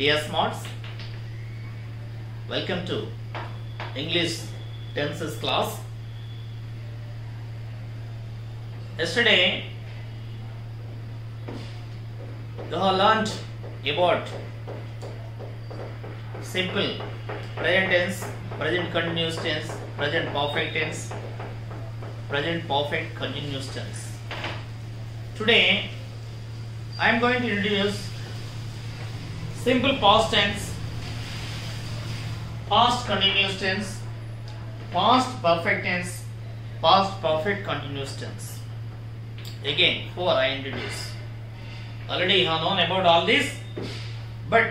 Dear smarts, welcome to English tenses class. Yesterday you have learnt about simple present tense, present continuous tense, present perfect tense, present perfect continuous tense. Today I am going to introduce simple past tense, past continuous tense, past perfect tense, past perfect continuous tense. Again, 4 I introduce. Already you have known about all this, but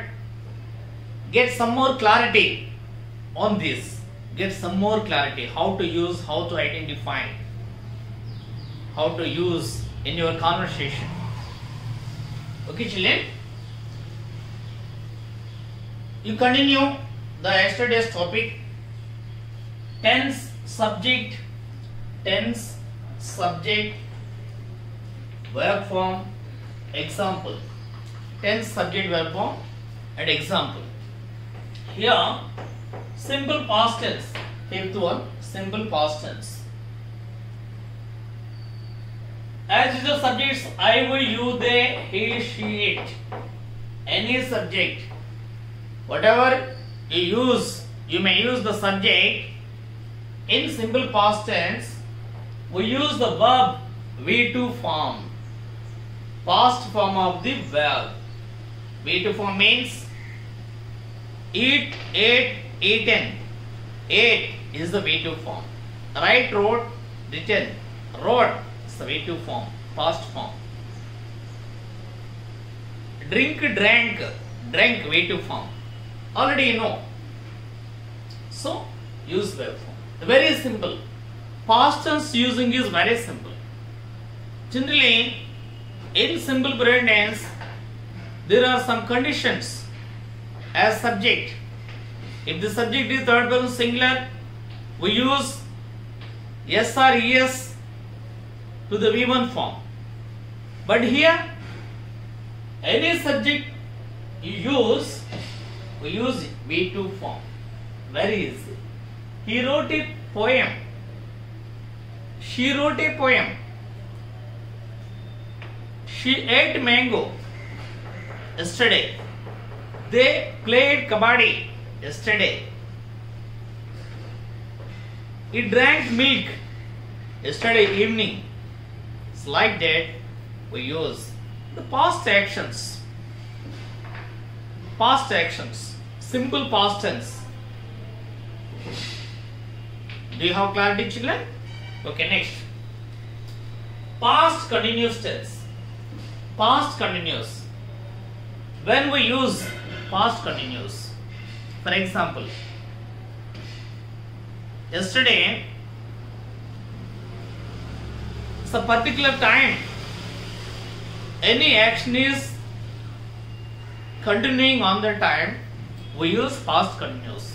get some more clarity on this. Get some more clarity how to use, how to identify, how to use in your conversation. Okay, children? You continue the yesterday's topic. Tense, subject, verb form, example. Tense, subject, verb form and example. Here, simple past tense. Fifth one, simple past tense. As usual subjects, I, we, you, they, he, she, it. Any subject. Whatever you use, you may use the subject. In simple past tense, we use the verb V2 form. Past form of the verb. V2 form means eat, ate, eaten. Ate is the V2 form. Write, wrote, written. Wrote is the V2 form. Past form. Drink, drank. Drank V2 form. Already you know. So, use verb form. Very simple. Past tense using is very simple. Generally, in simple present tense, there are some conditions as subject. If the subject is third person singular, we use yes or es to the V1 form. But here, any subject you use, we use V2 form. Very easy. He wrote a poem. She wrote a poem. She ate mango yesterday. They played kabaddi yesterday. He drank milk yesterday evening. It's like that we use the past actions. Past actions. Simple past tense. Do you have clarity, children? Okay, next. Past continuous tense. Past continuous. When we use past continuous, for example, yesterday, it's a particular time, any action is continuing on the time, we use past continuous.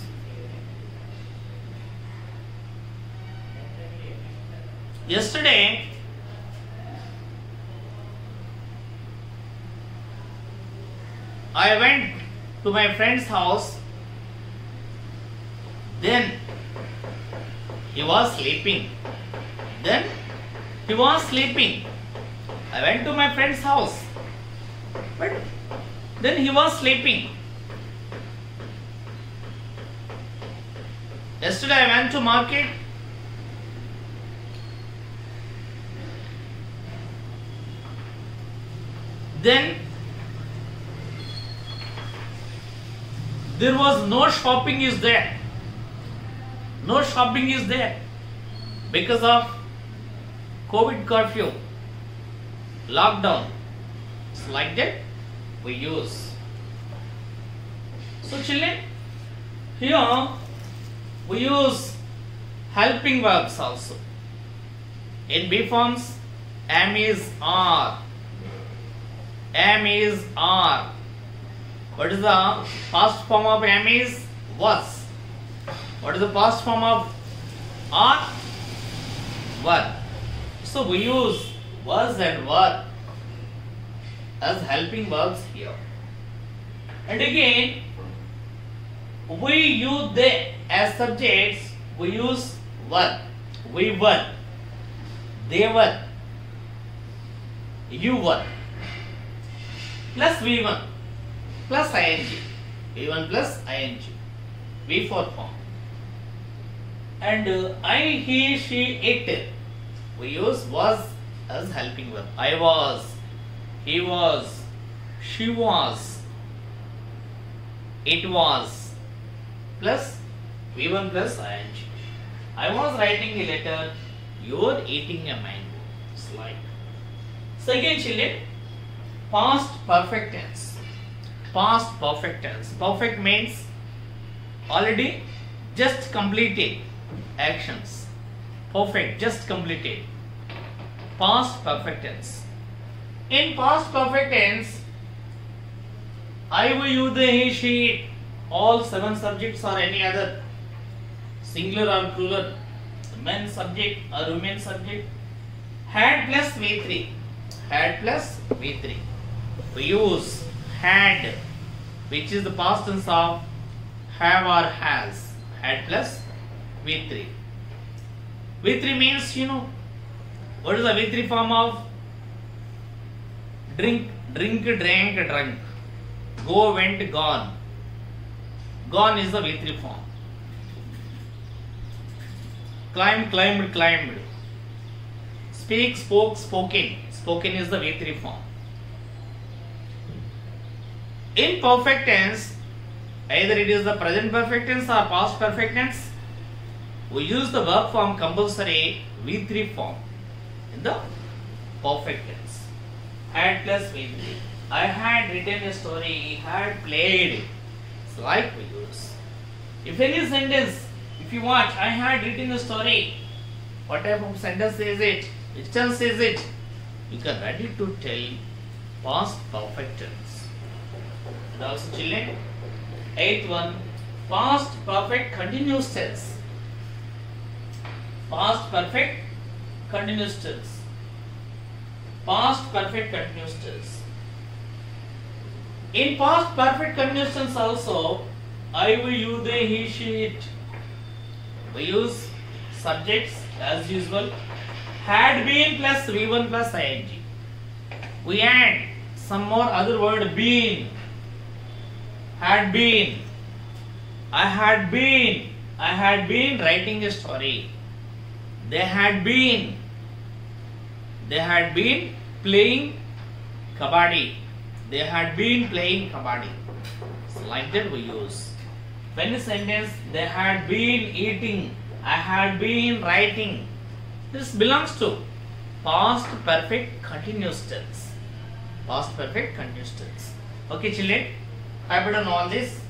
Yesterday, I went to my friend's house. Then he was sleeping. I went to my friend's house. But then he was sleeping. Yesterday I went to market. Then there was no shopping is there. No shopping is there because of COVID curfew, lockdown. It's like that we use. So children, here we use helping verbs also. In B forms, am, is, are. Am, is, are. What is the past form of am, is? Was. What is the past form of are? Were. So we use was and were as helping verbs here. And again, we use they as subjects. We use were, we were, they were, you were, plus V1 plus ing, V1 plus ing, V4 form. And I, he, she, it, we use was as helping verb. I was, he was, she was, it was, plus V1 plus ing. I was writing a letter, you are eating a mango. It's like. Second children, past perfect tense. Past perfect tense. Perfect means already just completed actions. Perfect, just completed. Past perfect tense. In past perfect tense, I, we, you, they, he, she, all 7 subjects or any other singular or plural, men subject or women subject, had plus V3. Had plus V3. We use had, which is the past tense of have or has. Had plus V3. V3 means, you know, what is the V3 form of? Drink, drink, drank, drunk. Go, went, gone. Gone is the V3 form. Climb, climbed, climbed. Speak, spoke, spoken. Spoken is the V3 form. In perfect tense, either it is the present perfect tense or past perfect tense, we use the verb form compulsory V3 form in the perfect tense. Had plus V3. I had written a story, had played. It's like we use. If any sentence, if you watch, I had written a story, what type of sentence is it? Which tense is it? You can ready to tell past perfect tense. And also children, 8th one, past perfect continuous tense. Past perfect continuous tense. Past perfect continuous tense. In past perfect continuous tense also, I, we, you, they, he, she, it. We use subjects as usual. Had been plus V1 plus ing. We add some more other word been. Had been. I had been writing a story. They had been playing kabaddi. They had been playing kabaddi. So like that we use. When the sentence, they had been eating, I had been writing. This belongs to past perfect continuous tense. Past perfect continuous tense. Okay children, I better know all this.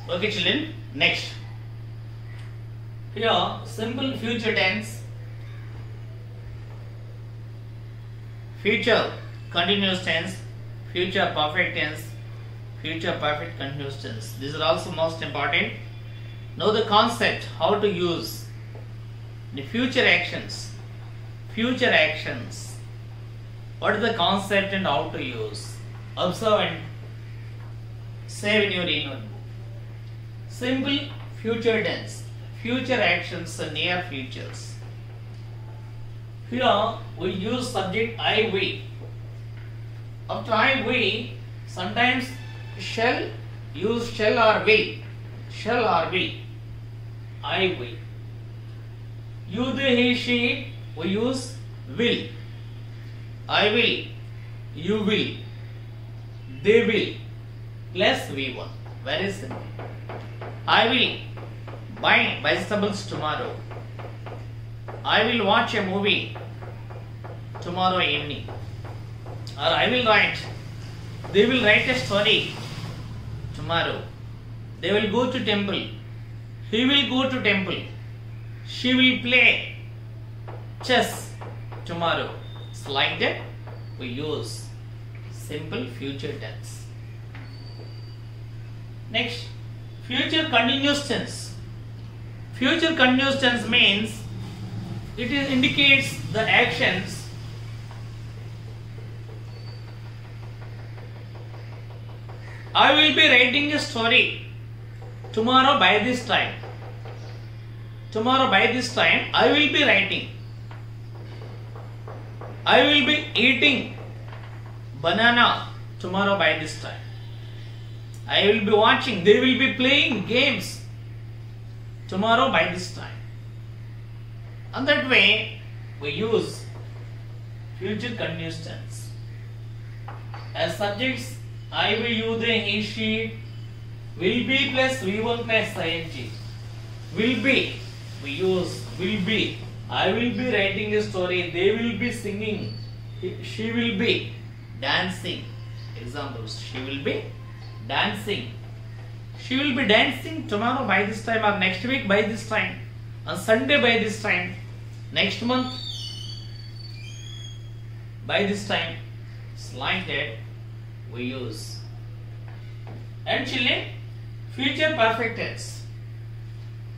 Okay, children. Next. Here, simple future tense, future continuous tense, future perfect tense, future perfect continuous tense. These are also most important. Know the concept, how to use the future actions. Future actions. What is the concept and how to use? Observe and save in your notebook. Simple future tense. Future actions are near futures. Here we use subject I, we. After I, we, sometimes shall, use shall or will. Shall or will. I, we. You, they, he, she, we use will. I will. You will. They will. Plus V1. Very simple. I will buy vegetables tomorrow. I will watch a movie tomorrow evening. Or I will write. They will write a story tomorrow. They will go to temple. He will go to temple. She will play chess tomorrow. So like that we use simple future tense. Next, future continuous tense. Future continuous tense means it indicates the actions I will be writing a story tomorrow by this time. Tomorrow by this time I will be writing. I will be eating banana tomorrow by this time. I will be watching, they will be playing games tomorrow by this time. And that way we use future continuous tense. As subjects, I, will, you, they, he, she, will be plus V1 plus ing. Will be, we use will be. I will be writing a story, they will be singing, she will be dancing. Examples, she will be dancing. She will be dancing tomorrow by this time, or next week by this time, on Sunday by this time, next month by this time. It's like that we use. And children, future perfect tense.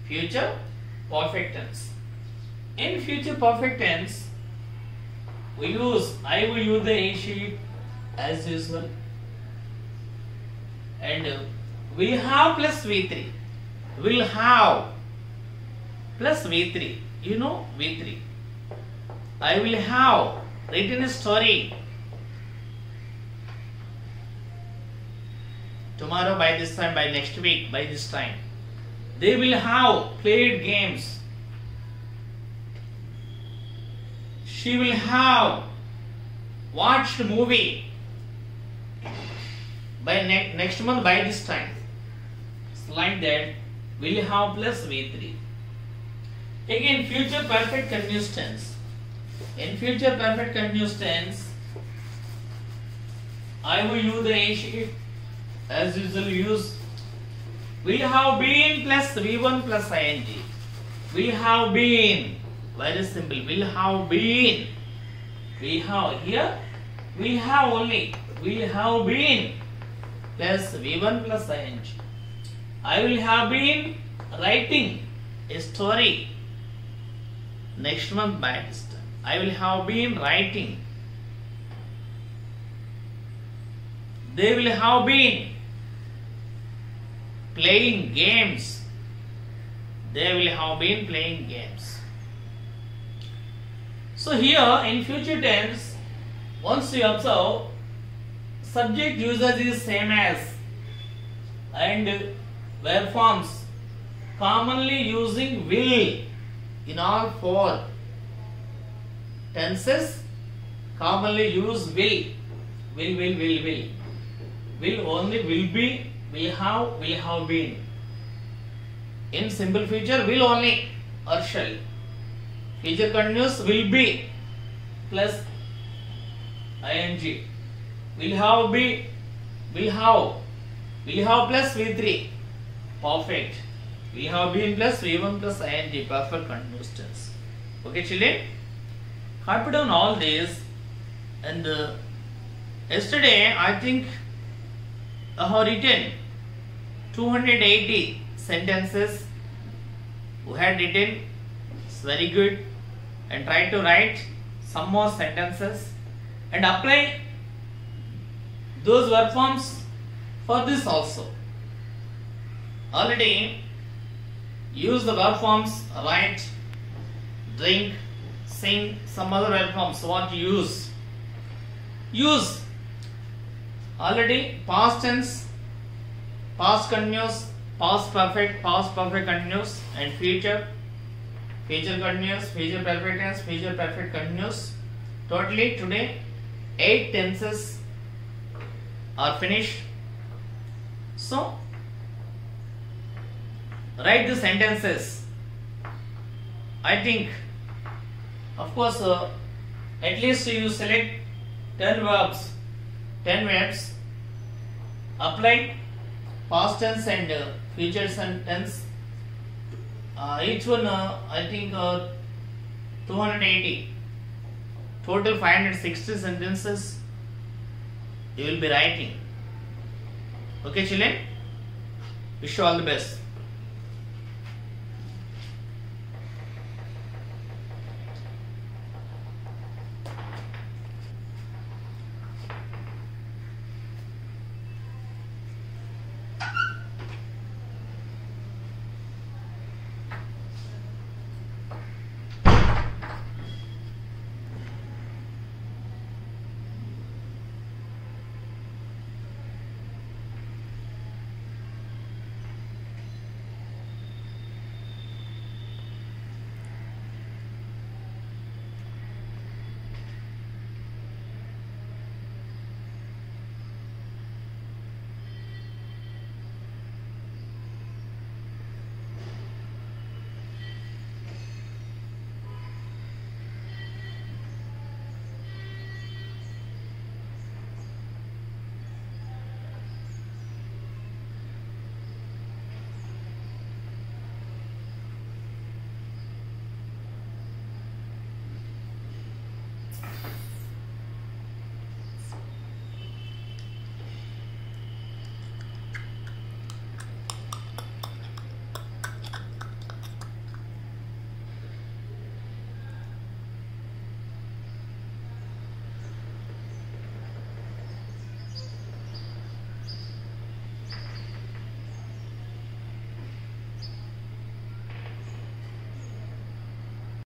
Future perfect tense. In future perfect tense, we use I, will, you, they, he, she as usual. And we have plus V3. Will have plus V3. You know V3. I will have written a story tomorrow by this time, by next week, by this time. They will have played games. She will have watched movie by next month by this time. It's like that. Will have plus V3. Again, future perfect continuous tense. In future perfect continuous tense, I, will, you, they, she, as usual use will have been plus V1 plus ing. Will have been. Very simple. Will have been. We have here. We have only. Will have been plus V1 plus ing. I will have been writing a story next month by this time. I will have been writing. They will have been playing games. They will have been playing games. So here in future tense, once you observe, subject usage is same as, and verb forms commonly using will in all four tenses. Commonly use will. Will only, will be, will have been. In simple future, will only or shall. Future continuous, will be plus ing. Will have be, will have plus V3. perfect. We have been plus V1 plus ing, perfect continuous tense. Okay, children? Copy down all these, and yesterday I think I have written 280 sentences. Who had written? It's very good. And try to write some more sentences and apply those verb forms for this also. Already use the verb forms, write, drink, sing, some other verb forms. What you use? Use already past tense, past continuous, past perfect continuous, and future continuous, future perfect tense, future perfect continuous. Totally today 8 tenses are finished. So write the sentences. I think, of course, at least you select 10 verbs, apply past tense and future tense. Each one I think 280, total 560 sentences you will be writing. Okay, children, wish you all the best.